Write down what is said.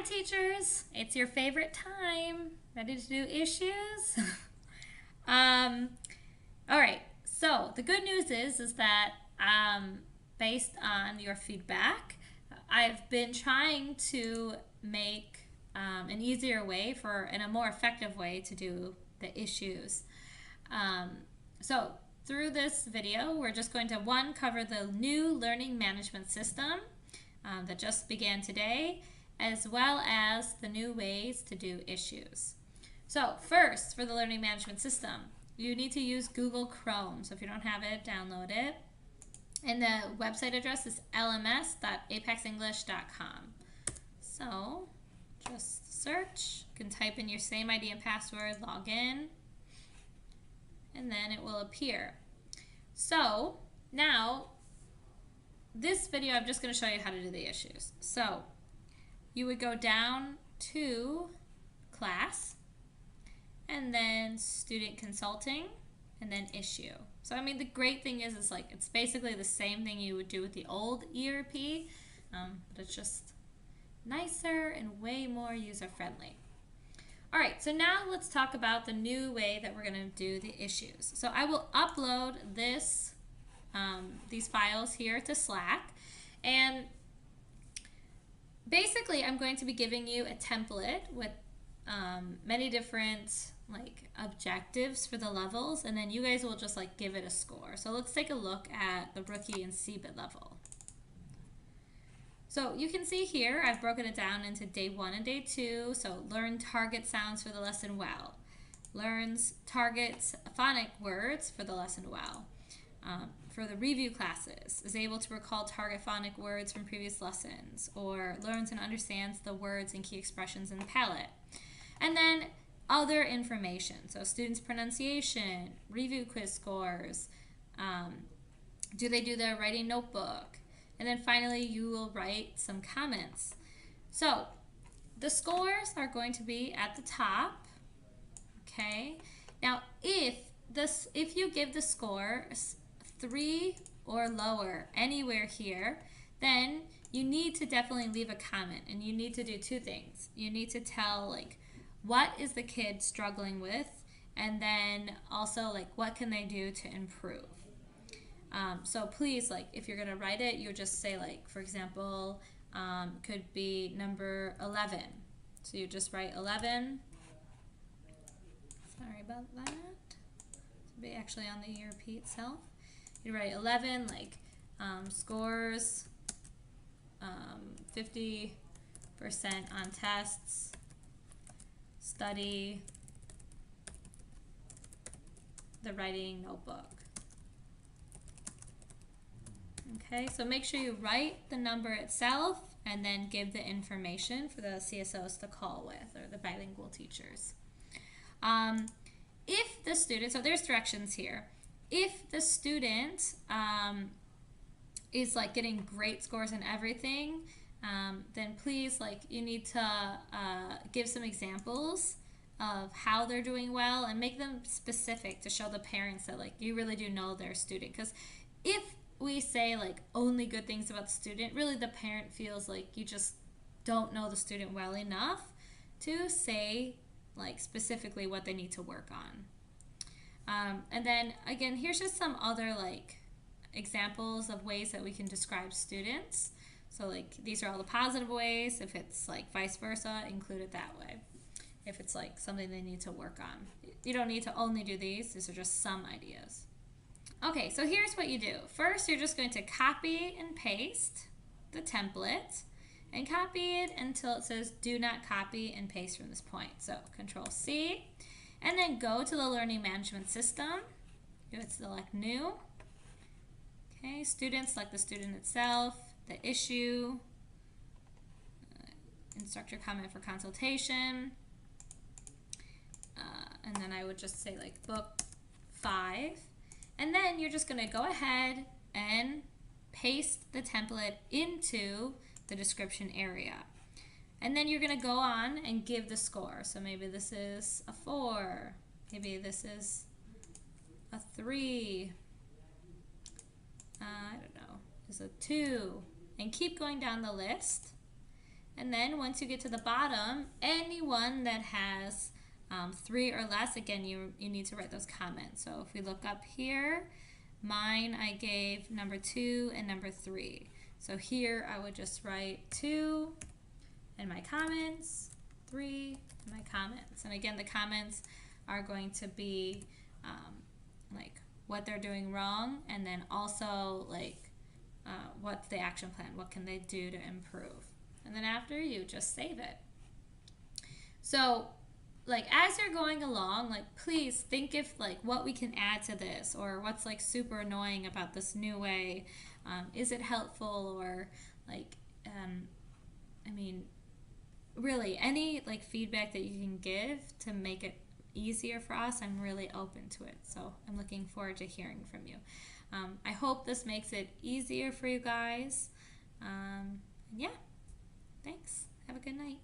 teachers, it's your favorite time. Ready to do issues? um, all right. So the good news is that based on your feedback, I've been trying to make an easier way and a more effective way to do the issues. Um, so through this video, we're just going to cover the new learning management system that just began today, as well as the new ways to do issues. So first, for the learning management system, you need to use Google Chrome. So if you don't have it, download it. And the website address is lms.apexenglish.com. So just search. You can type in your same ID and password, log in, and then it will appear. So now, this video, I'm just going to show you how to do the issues. So you would go down to class, and then student consulting, and then issue. So I mean, the great thing is like it's basically the same thing you would do with the old ERP, but it's just nicer and way more user-friendly. All right, so now let's talk about the new way that we're going to do the issues. So I will upload these files here to Slack, and basically I'm going to be giving you a template with many different objectives for the levels, and then you guys will just give it a score. So let's take a look at the rookie and CBIT level. So you can see here I've broken it down into day 1 and day 2. So learn target sounds for the lesson well. Learns targets phonic words for the lesson well. For the review classes, is able to recall target phonic words from previous lessons, or learns and understands the words and key expressions in the palette. And then other information, so students' pronunciation, review quiz scores, do they do their writing notebook, and then finally you will write some comments. So the scores are going to be at the top, okay? Now if you give the score 3 or lower anywhere here, then you need to definitely leave a comment, and you need to do 2 things. You need to tell what is the kid struggling with, and then also what can they do to improve. So please, if you're gonna write it, you just say for example, could be number 11. So you just write 11. Sorry about that. It'll be actually on the ERP itself. You write 11, scores 50% on tests, study the writing notebook. Okay, so make sure you write the number itself and then give the information for the CSOs to call with, or the bilingual teachers. If the student, so there's directions here. If the student is getting great scores in everything, then please you need to give some examples of how they're doing well, and make them specific to show the parents that you really do know their student. Because if we say only good things about the student, really the parent feels you just don't know the student well enough to say specifically what they need to work on. And then again, here's just some other examples of ways that we can describe students. So these are all the positive ways. If it's vice versa, include it that way. If it's something they need to work on. You don't need to only do these are just some ideas. Okay, so here's what you do. First, you're just going to copy and paste the template, and copy it until it says do not copy and paste from this point. So Control C, and then go to the learning management system. You would select new. Okay, students, select the student itself, the issue, instructor comment for consultation, and then I would just say book 5. And then you're just going to go ahead and paste the template into the description area. And then you're going to go on and give the score. So maybe this is a 4. Maybe this is a 3. I don't know. This is a 2. And keep going down the list And then once you get to the bottom, anyone that has 3 or less, again, you need to write those comments. So if we look up here, mine I gave number 2 and number 3. So here I would just write 2 in my comments, 3 in my comments. And again, the comments are going to be like what they're doing wrong, and then also like what's the action plan, what can they do to improve. And then after, you just save it. So like as you're going along, like please think if like what we can add to this, or what's like super annoying about this new way. Is it helpful, or like I mean, really any like feedback that you can give to make it easier for us, I'm really open to it. So I'm looking forward to hearing from you. I hope this makes it easier for you guys. Yeah, thanks. Have a good night.